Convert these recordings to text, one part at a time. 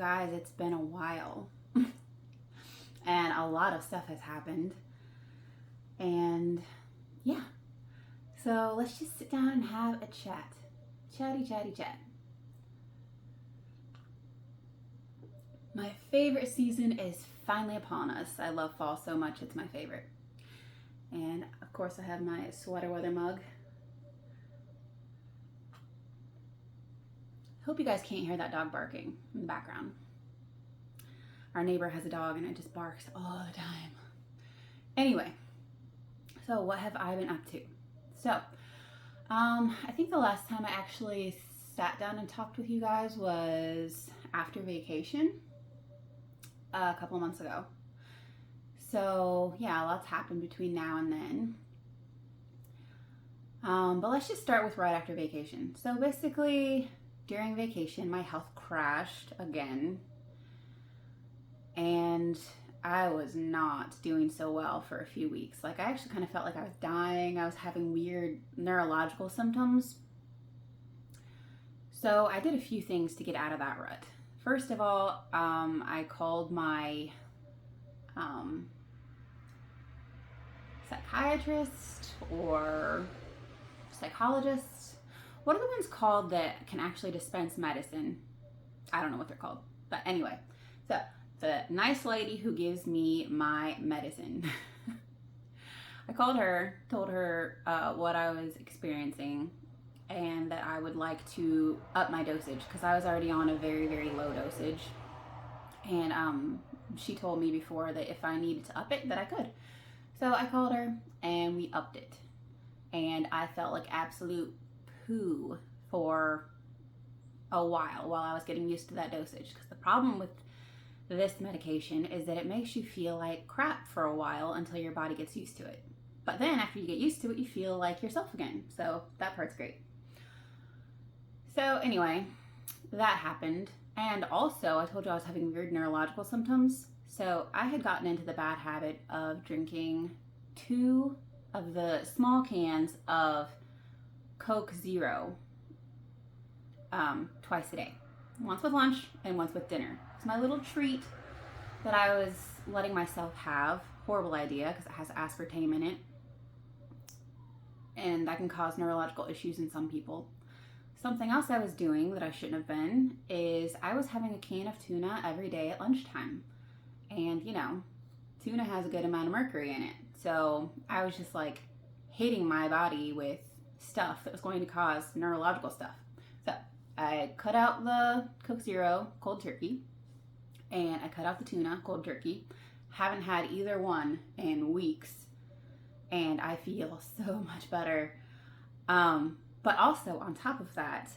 guys, it's been a while. And a lot of stuff has happened. And yeah. So let's just sit down and have a chat. Chatty, chatty, chat. My favorite season is finally upon us. I love fall so much, it's my favorite. And of course I have my sweater weather mug. Hope you guys can't hear that dog barking in the background. Our neighbor has a dog and it just barks all the time. Anyway, so what have I been up to? So, I think the last time I actually sat down and talked with you guys was after vacation a couple months ago. So yeah, a lot's happened between now and then. But let's just start with right after vacation. So basically, during vacation, my health crashed again. And I was not doing so well for a few weeks. Like, I actually kind of felt like I was dying. I was having weird neurological symptoms. So I did a few things to get out of that rut. First of all, I called my psychiatrist or psychologist. What are the ones called that can actually dispense medicine? I don't know what they're called. But anyway, so the nice lady who gives me my medicine. I called her, told her what I was experiencing and that I would like to up my dosage because I was already on a very, very low dosage. And she told me before that if I needed to up it, that I could. So I called her and we upped it. And I felt like absolute poo for a while I was getting used to that dosage. Because the problem with this medication is that it makes you feel like crap for a while until your body gets used to it. But then after you get used to it, you feel like yourself again. So that part's great. So anyway, that happened. And also, I told you I was having weird neurological symptoms. So I had gotten into the bad habit of drinking 2 of the small cans of Coke Zero twice a day. Once with lunch and once with dinner. It's my little treat that I was letting myself have. Horrible idea because it has aspartame in it. And that can cause neurological issues in some people. Something else I was doing that I shouldn't have been is I was having a can of tuna every day at lunchtime. And you know, tuna has a good amount of mercury in it. So I was just like hitting my body with stuff that was going to cause neurological stuff. So I cut out the Coke Zero cold turkey and I cut out the tuna cold turkey. Haven't had either one in weeks and I feel so much better. But also on top of that,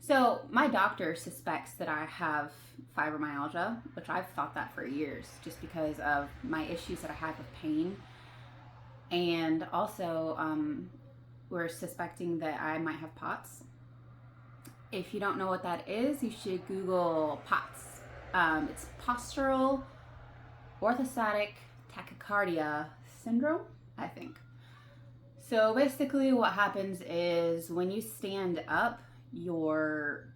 so my doctor suspects that I have fibromyalgia, which I've thought that for years just because of my issues that I have with pain. And also, we're suspecting that I might have POTS. If you don't know what that is, you should Google POTS. It's postural orthostatic tachycardia syndrome, I think. So basically what happens is when you stand up, your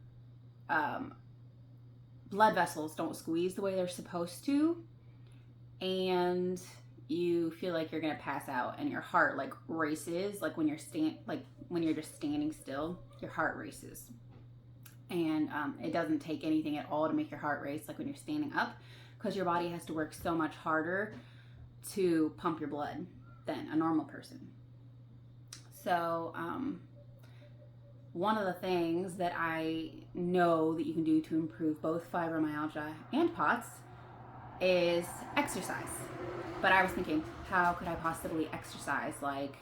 blood vessels don't squeeze the way they're supposed to, and you feel like you're gonna pass out, and your heart like races, like when you're just standing still, your heart races, and it doesn't take anything at all to make your heart race like when you're standing up, because your body has to work so much harder to pump your blood than a normal person. So one of the things that I know that you can do to improve both fibromyalgia and POTS is exercise. But I was thinking, how could I possibly exercise? Like,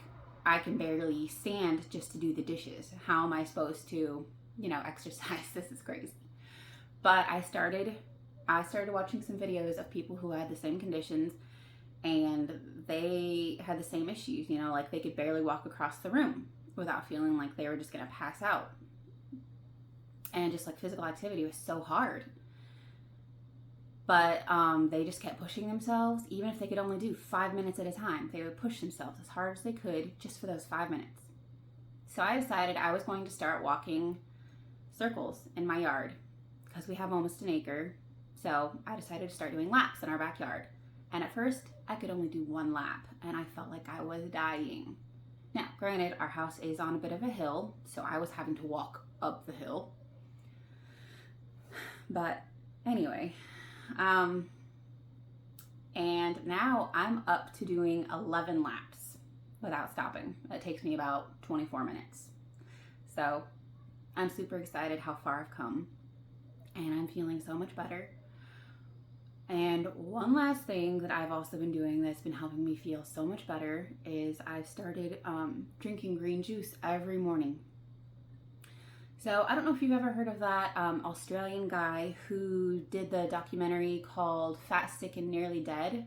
I can barely stand just to do the dishes. How am I supposed to, exercise? This is crazy. But I started watching some videos of people who had the same conditions and they had the same issues, like they could barely walk across the room without feeling like they were just gonna pass out. And just like physical activity was so hard. But they just kept pushing themselves. Even if they could only do 5 minutes at a time, they would push themselves as hard as they could just for those 5 minutes. So I decided I was going to start walking circles in my yard because we have almost an acre. So I decided to start doing laps in our backyard. And at first, I could only do one lap, and I felt like I was dying. Now, granted, our house is on a bit of a hill, so I was having to walk up the hill. But anyway, and now I'm up to doing 11 laps without stopping. It takes me about 24 minutes. So I'm super excited how far I've come, and I'm feeling so much better. And one last thing that I've also been doing that's been helping me feel so much better is I've started drinking green juice every morning. So I don't know if you've ever heard of that Australian guy who did the documentary called Fat, Sick, and Nearly Dead.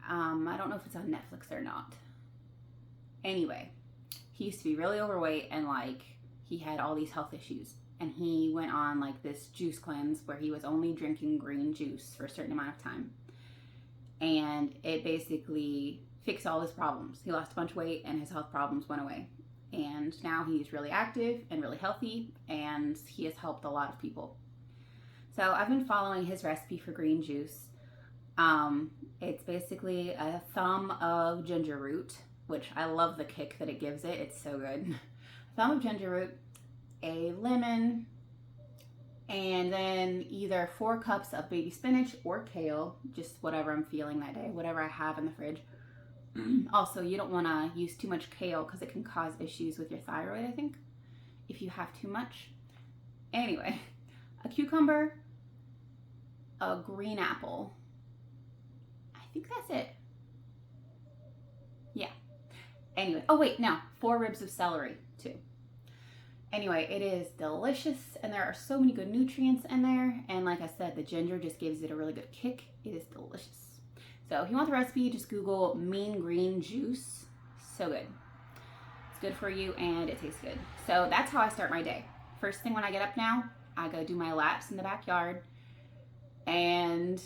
I don't know if it's on Netflix or not. Anyway, he used to be really overweight and he had all these health issues. And he went on this juice cleanse where he was only drinking green juice for a certain amount of time. And it basically fixed all his problems. He lost a bunch of weight and his health problems went away. And now he's really active and really healthy, and he has helped a lot of people. So I've been following his recipe for green juice. It's basically a thumb of ginger root, which I love the kick that it gives it. It's so good. A thumb of ginger root, a lemon, and then either 4 cups of baby spinach or kale, just whatever I'm feeling that day, whatever I have in the fridge. Also, you don't want to use too much kale because it can cause issues with your thyroid, I think, if you have too much. Anyway, a cucumber, a green apple. I think that's it. Yeah. Anyway, oh wait, no, 4 ribs of celery too. Anyway, it is delicious, and there are so many good nutrients in there. And like I said, the ginger just gives it a really good kick. It is delicious. So if you want the recipe, just Google mean green juice. So good. It's good for you, and it tastes good. So that's how I start my day. First thing when I get up now, I go do my laps in the backyard. And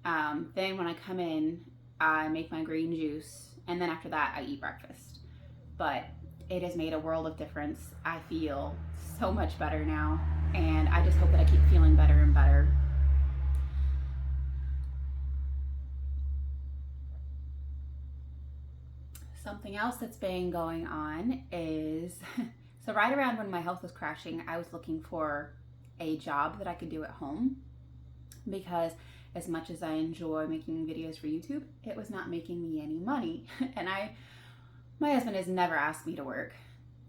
then when I come in, I make my green juice. And then after that, I eat breakfast. But it has made a world of difference. I feel so much better now, and I just hope that I keep feeling better and better. Something else that's been going on is, so right around when my health was crashing, I was looking for a job that I could do at home, because as much as I enjoy making videos for YouTube, it was not making me any money. And my husband has never asked me to work,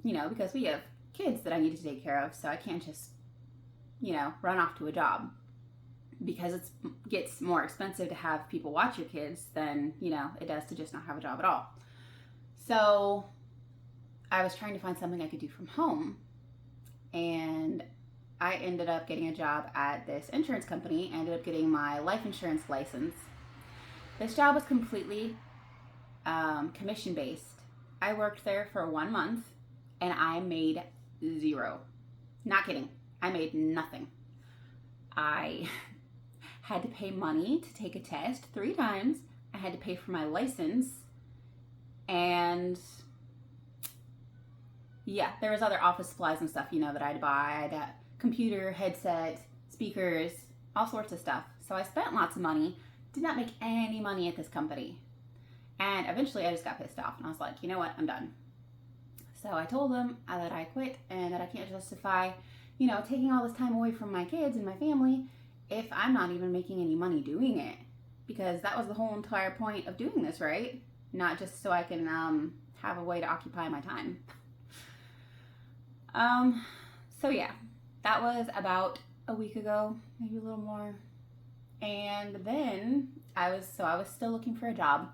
because we have kids that I need to take care of, so I can't just, run off to a job, because it gets more expensive to have people watch your kids than, it does to just not have a job at all. So I was trying to find something I could do from home, and I ended up getting a job at this insurance company. I ended up getting my life insurance license. This job was completely commission-based. I worked there for 1 month, and I made $0. Not kidding. I made nothing. I had to pay money to take a test 3 times. I had to pay for my license. And yeah, there was other office supplies and stuff, that I had to buy. I had a computer, headset, speakers, all sorts of stuff. So I spent lots of money, did not make any money at this company. And eventually I just got pissed off, and I was like, you know what, I'm done. So I told them that I quit, and that I can't justify, taking all this time away from my kids and my family if I'm not even making any money doing it. Because that was the whole entire point of doing this, right? Not just so I can have a way to occupy my time. So yeah, that was about a week ago, maybe a little more. And then I was still looking for a job.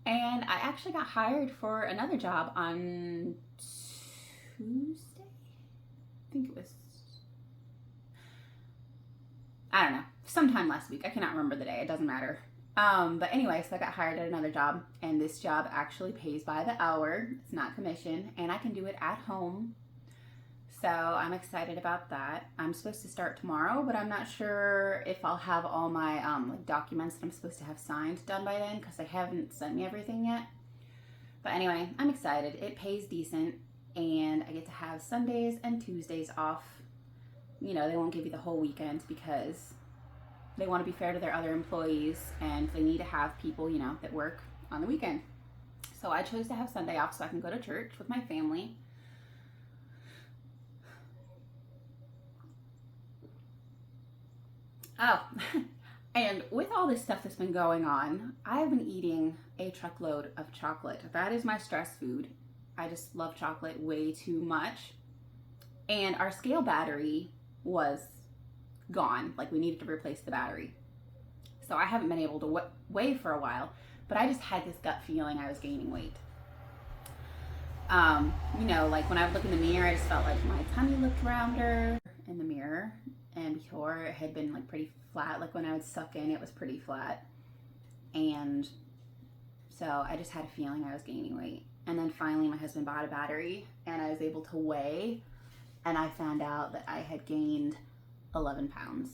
And I actually got hired for another job on Tuesday. I think it was, I don't know, sometime last week. I cannot remember the day. It doesn't matter. But anyway, so I got hired at another job, and this job actually pays by the hour. It's not commission, and I can do it at home. So I'm excited about that. I'm supposed to start tomorrow, but I'm not sure if I'll have all my documents that I'm supposed to have signed done by then, because they haven't sent me everything yet. But anyway, I'm excited. It pays decent. and I get to have Sundays and Tuesdays off. You know, they won't give you the whole weekend because they want to be fair to their other employees, and they need to have people, you know, that work on the weekend. So I chose to have Sunday off so I can go to church with my family. Oh, and with all this stuff that's been going on, I've been eating a truckload of chocolate. That is my stress food. I just love chocolate way too much. And our scale battery was gone. Like, we needed to replace the battery. So I haven't been able to weigh for a while, but I just had this gut feeling I was gaining weight. You know, like when I would look in the mirror, I just felt like my tummy looked rounder in the mirror. And before, it had been like pretty flat. Like when I would suck in, it was pretty flat. And so I just had a feeling I was gaining weight. And then finally my husband bought a battery and I was able to weigh, and I found out that I had gained 11 pounds.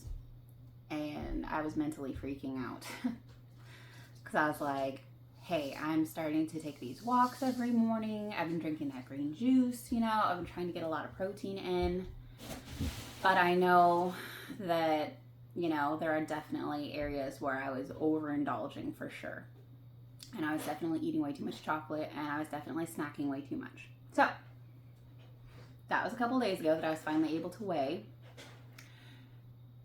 And I was mentally freaking out because I was like, hey, I'm starting to take these walks every morning. I've been drinking that green juice, you know, I've been trying to get a lot of protein in. But I know that, you know, there are definitely areas where I was overindulging for sure. And I was definitely eating way too much chocolate, and I was definitely snacking way too much. So that was a couple days ago that I was finally able to weigh.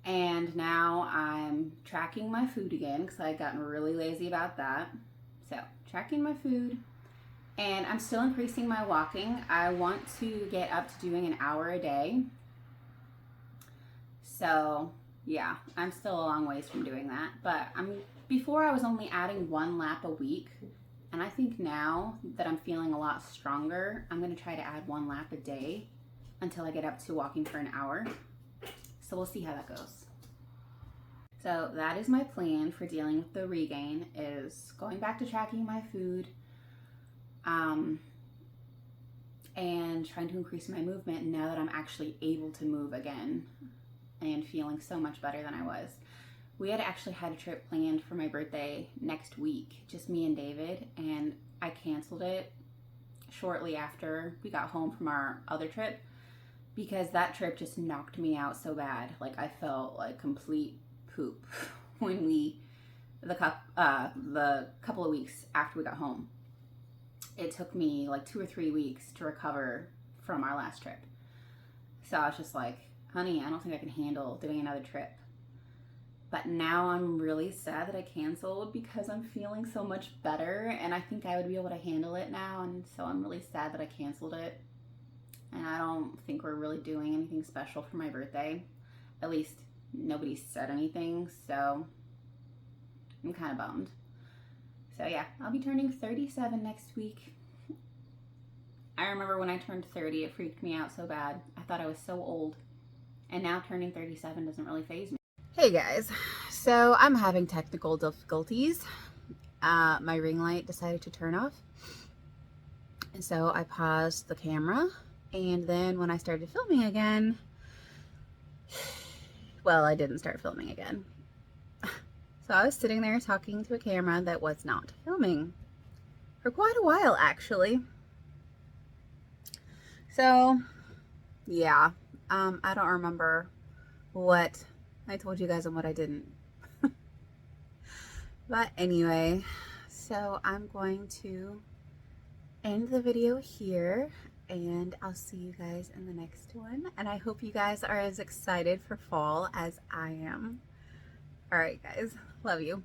And now I'm tracking my food again because I had gotten really lazy about that. So tracking my food, and I'm still increasing my walking. I want to get up to doing an hour a day. So yeah, I'm still a long ways from doing that, but before I was only adding 1 lap a week, and I think now that I'm feeling a lot stronger, I'm going to try to add 1 lap a day until I get up to walking for an hour. So we'll see how that goes. So that is my plan for dealing with the regain, is going back to tracking my food, and trying to increase my movement now that I'm actually able to move again and feeling so much better than I was. We had actually had a trip planned for my birthday next week, just me and David, and I canceled it shortly after we got home from our other trip because that trip just knocked me out so bad. Like, I felt like complete poop when the couple of weeks after we got home. It took me like 2 or 3 weeks to recover from our last trip. So I was just like, honey, I don't think I can handle doing another trip. But now I'm really sad that I canceled because I'm feeling so much better, and I think I would be able to handle it now, and so I'm really sad that I canceled it. And I don't think we're really doing anything special for my birthday. At least nobody said anything, so I'm kind of bummed. So yeah, I'll be turning 37 next week. I remember when I turned 30, it freaked me out so bad. I thought I was so old. And now turning 37 doesn't really faze me. Hey guys, so I'm having technical difficulties. My ring light decided to turn off. And so I paused the camera, and then when I started filming again, well, I didn't start filming again. So I was sitting there talking to a camera that was not filming for quite a while, actually. So yeah, I don't remember what I told you guys and what I didn't. But anyway, so I'm going to end the video here, and I'll see you guys in the next one. And I hope you guys are as excited for fall as I am. All right, guys, love you.